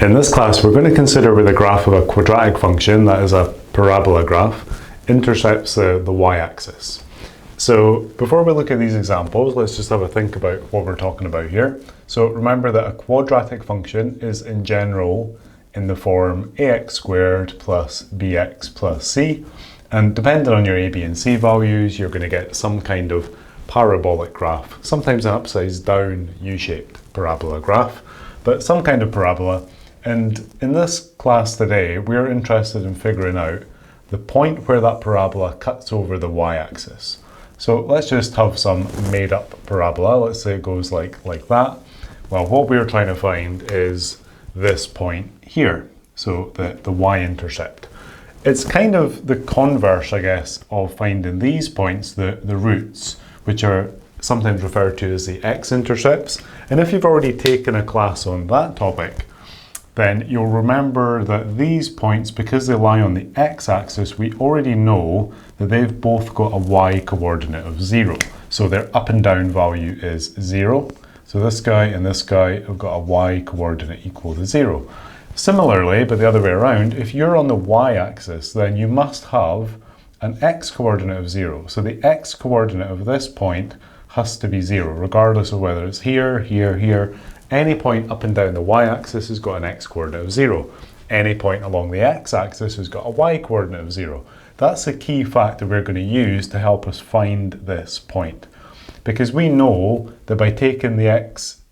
In this class, we're going to consider where the graph of a quadratic function, that is a parabola graph, intercepts the y-axis. So before we look at these examples, let's just have a think about what we're talking about here. So remember that a quadratic function is in general in the form ax squared plus bx plus c. And depending on your a, b, and c values, you're going to get some kind of parabolic graph, sometimes an upside down U-shaped parabola graph, but some kind of parabola. And in this class today, we're interested in figuring out the point where that parabola cuts over the y-axis. So let's just have some made up parabola. Let's say it goes like that. Well, what we're trying to find is this point here. So the y-intercept. It's kind of the converse, I guess, of finding these points, the roots, which are sometimes referred to as the x-intercepts. And if you've already taken a class on that topic, then you'll remember that these points, because they lie on the x-axis, we already know that they've both got a y-coordinate of 0. So their up and down value is 0. So this guy and this guy have got a y-coordinate equal to 0. Similarly, but the other way around, if you're on the y-axis, then you must have an x-coordinate of 0. So the x-coordinate of this point has to be 0, regardless of whether it's here, here, here. Any point up and down the y-axis has got an x-coordinate of 0. Any point along the x-axis has got a y-coordinate of 0. That's a key fact that we're going to use to help us find this point. Because we know that by taking the x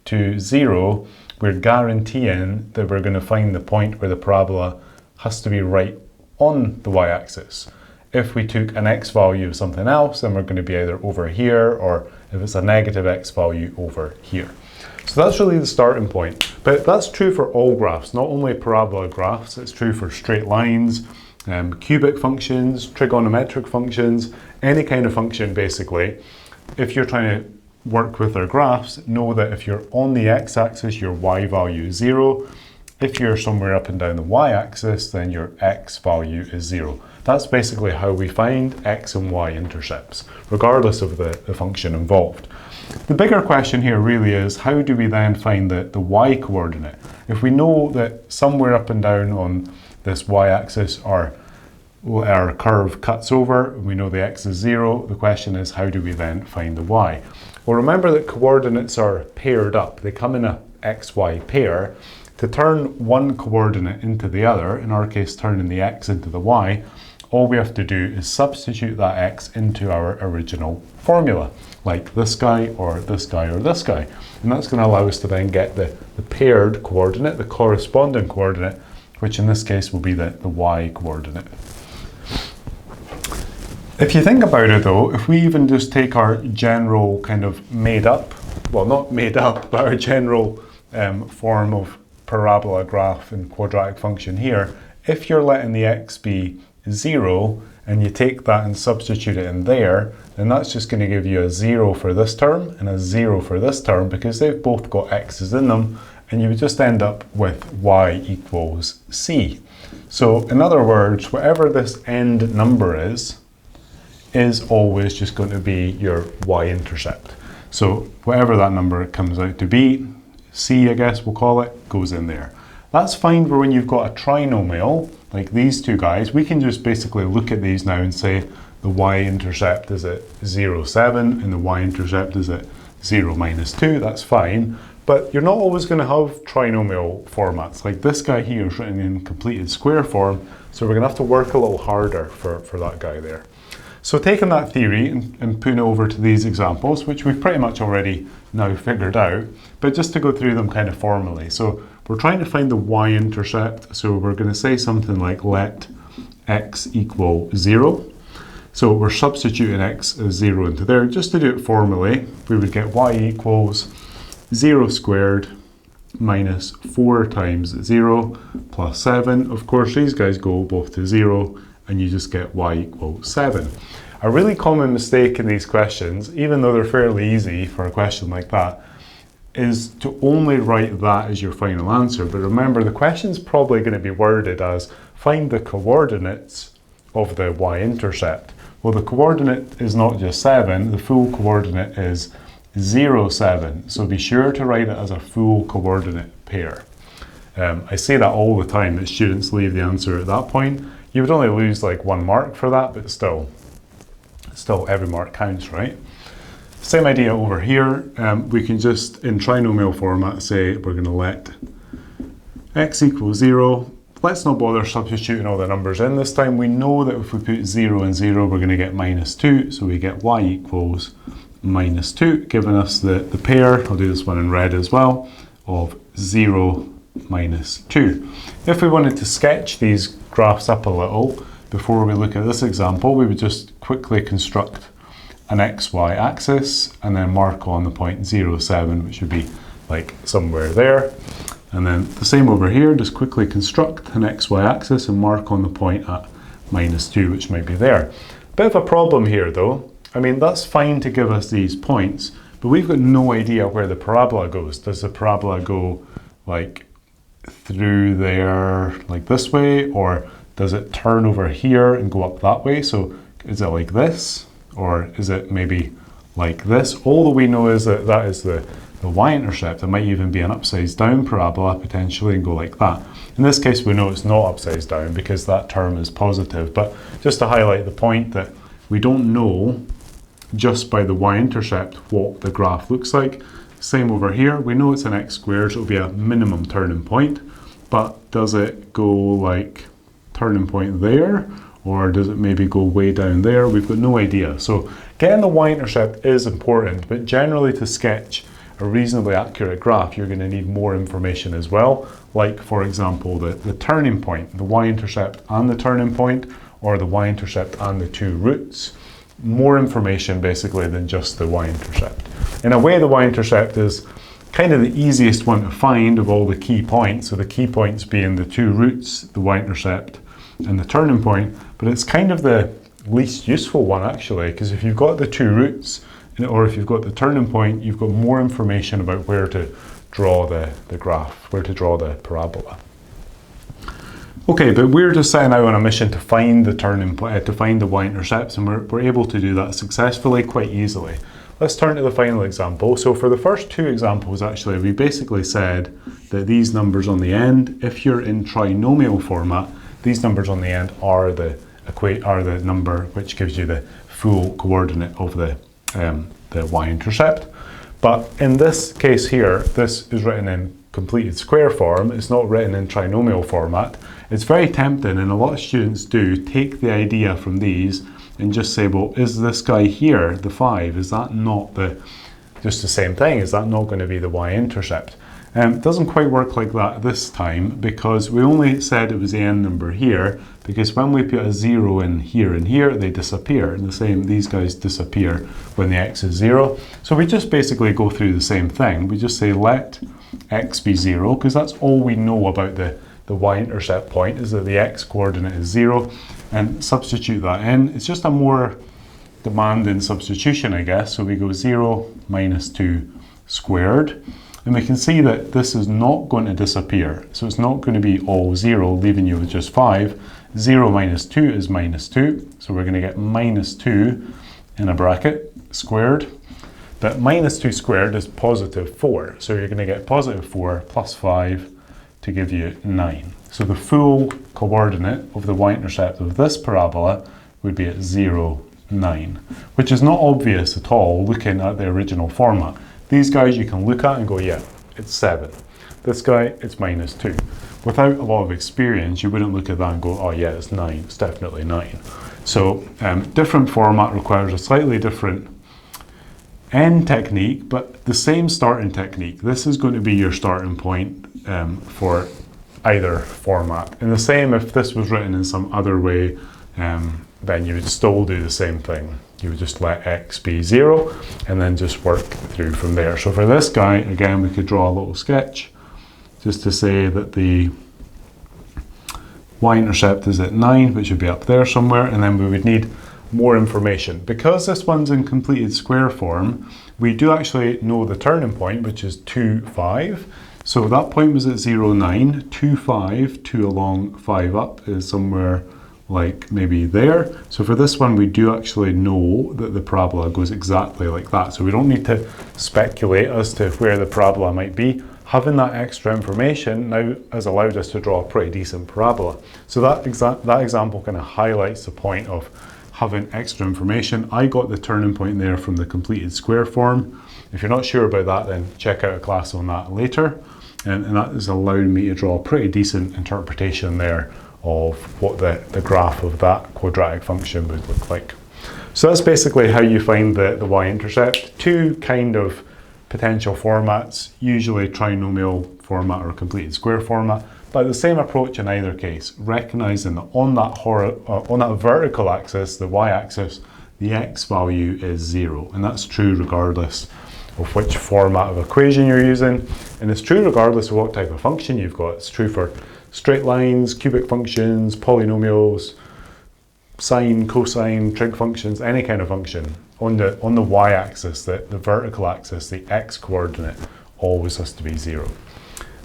to 0, we're guaranteeing that we're going to find the point where the parabola has to be right on the y-axis. If we took an x value of something else, then we're going to be either over here, or if it's a negative x value, over here. So that's really the starting point. But that's true for all graphs, not only parabola graphs. It's true for straight lines, cubic functions, trigonometric functions, any kind of function basically. If you're trying to work with our graphs, know that if you're on the x-axis, your y value is 0. If you're somewhere up and down the y-axis, then your x value is 0. That's basically how we find x and y intercepts, regardless of the function involved. The bigger question here really is, how do we then find the y-coordinate? If we know that somewhere up and down on this y-axis our curve cuts over, we know the x is 0, the question is, how do we then find the y? Well, remember that coordinates are paired up. They come in a xy pair. To turn one coordinate into the other, in our case turning the x into the y, all we have to do is substitute that x into our original formula, like this guy or this guy or this guy. And that's going to allow us to then get the paired coordinate, the corresponding coordinate, which in this case will be the y coordinate. If you think about it though, if we even just take our general kind of made up, well not made up, but our general form of parabola graph and quadratic function here, if you're letting the x be 0 and you take that and substitute it in there, then that's just going to give you a 0 for this term and a 0 for this term, because they've both got x's in them, and you would just end up with y equals c. So in other words, whatever this end number is always just going to be your y-intercept. So whatever that number comes out to be, c I guess we'll call it, goes in there. That's fine for when you've got a trinomial, like these two guys. We can just basically look at these now and say the y-intercept is at 0, 7, and the y-intercept is at 0, minus 2. That's fine. But you're not always going to have trinomial formats. Like this guy here is written in completed square form, so we're going to have to work a little harder for that guy there. So taking that theory and putting it over to these examples, which we've pretty much already now figured out, but just to go through them kind of formally. So we're trying to find the y-intercept, so we're going to say something like let x equal 0. So we're substituting x as 0 into there. Just to do it formally, we would get y equals 0 squared minus 4 times 0 plus 7. Of course, these guys go both to 0, and you just get y equals 7. A really common mistake in these questions, even though they're fairly easy for a question like that, is to only write that as your final answer. But remember, the question's probably going to be worded as find the coordinates of the y-intercept. Well, the coordinate is not just 7, the full coordinate is 0, 7. So be sure to write it as a full coordinate pair. I see that all the time, that students leave the answer at that point. You would only lose like 1 mark for that, but still every mark counts, right? Same idea over here. We can just, in trinomial format, say we're going to let x equals 0. Let's not bother substituting all the numbers in this time. We know that if we put 0 and 0, we're going to get -2. So we get y equals -2, giving us the pair, I'll do this one in red as well, of 0, -2. If we wanted to sketch these graphs up a little before we look at this example, we would just quickly construct an xy axis and then mark on the point 0, 7, which would be like somewhere there. And then the same over here, just quickly construct an xy axis and mark on the point at -2, which might be there. Bit of a problem here though. I mean, that's fine to give us these points, but we've got no idea where the parabola goes. Does the parabola go like through there like this way, or does it turn over here and go up that way? So is it like this, or is it maybe like this? All that we know is that that is the y-intercept. It might even be an upside down parabola potentially and go like that. In this case, we know it's not upside down because that term is positive, but just to highlight the point that we don't know just by the y-intercept what the graph looks like. Same over here, we know it's an x squared, so it'll be a minimum turning point, but does it go like turning point there, or does it maybe go way down there? We've got no idea. So getting the y-intercept is important, but generally to sketch a reasonably accurate graph, you're going to need more information as well, like for example the turning point, the y-intercept and the turning point, or the y-intercept and the two roots. More information basically than just the y-intercept. In a way, the y-intercept is kind of the easiest one to find of all the key points, so the key points being the two roots, the y-intercept and the turning point, but it's kind of the least useful one actually, because if you've got the two roots, or if you've got the turning point, you've got more information about where to draw the graph, where to draw the parabola. Okay, but we're just setting out on a mission to find the turning point, to find the y-intercepts, and we're able to do that successfully quite easily. Let's turn to the final example. So for the first two examples, actually, we basically said that these numbers on the end, if you're in trinomial format, these numbers on the end are the number which gives you the full coordinate of the y-intercept. But in this case here, this is written in completed square form. It's not written in trinomial format. It's very tempting, and a lot of students do take the idea from these and just say, well, is this guy here, the 5, is that not just the same thing? Is that not going to be the y-intercept? It doesn't quite work like that this time, because we only said it was the end number here, because when we put a 0 in here, they disappear. And the same, these guys disappear when the x is 0. So we just basically go through the same thing. We just say let x be 0, because that's all we know about the y-intercept point, is that the x coordinate is 0, and substitute that in. It's just a more demanding substitution, I guess. So we go 0 minus 2 squared. And we can see that this is not going to disappear. So it's not going to be all 0, leaving you with just 5. 0 minus 2 is minus 2. So we're going to get minus 2 in a bracket, squared. But minus 2 squared is positive 4. So you're going to get positive 4 plus 5 to give you 9. So the full coordinate of the y-intercept of this parabola would be at 0, 9, which is not obvious at all looking at the original format. These guys you can look at and go, yeah, it's 7. This guy, it's minus 2. Without a lot of experience, you wouldn't look at that and go, oh yeah, it's 9, it's definitely 9. So different format requires a slightly different end technique, but the same starting technique. This is going to be your starting point for either format. And the same if this was written in some other way, then you would still do the same thing. You would just let x be 0 and then just work through from there. So for this guy, again, we could draw a little sketch just to say that the y-intercept is at 9, which would be up there somewhere, and then we would need more information. Because this one's in completed square form, we do actually know the turning point, which is 2, 5. So that point was at 0, 9, 2, 5, 2 along, 5 up is somewhere like maybe there. So for this one, we do actually know that the parabola goes exactly like that. So we don't need to speculate as to where the parabola might be. having that extra information now has allowed us to draw a pretty decent parabola. So that example kind of highlights the point of having extra information. I got the turning point there from the completed square form. If you're not sure about that, then check out a class on that later. And that has allowed me to draw a pretty decent interpretation there of what the graph of that quadratic function would look like. So that's basically how you find the y-intercept. Two kind of potential formats, usually trinomial format or completed square format, but the same approach in either case, recognizing that on that vertical axis, the y-axis, the x value is 0, and that's true regardless of which format of equation you're using, and it's true regardless of what type of function you've got. It's true for straight lines, cubic functions, polynomials, sine, cosine, trig functions, any kind of function. On the y-axis, the vertical axis, the x coordinate always has to be 0.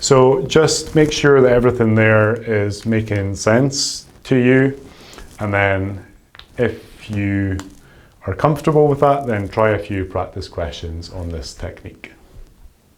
So just make sure that everything there is making sense to you, and then if you are comfortable with that, then try a few practice questions on this technique.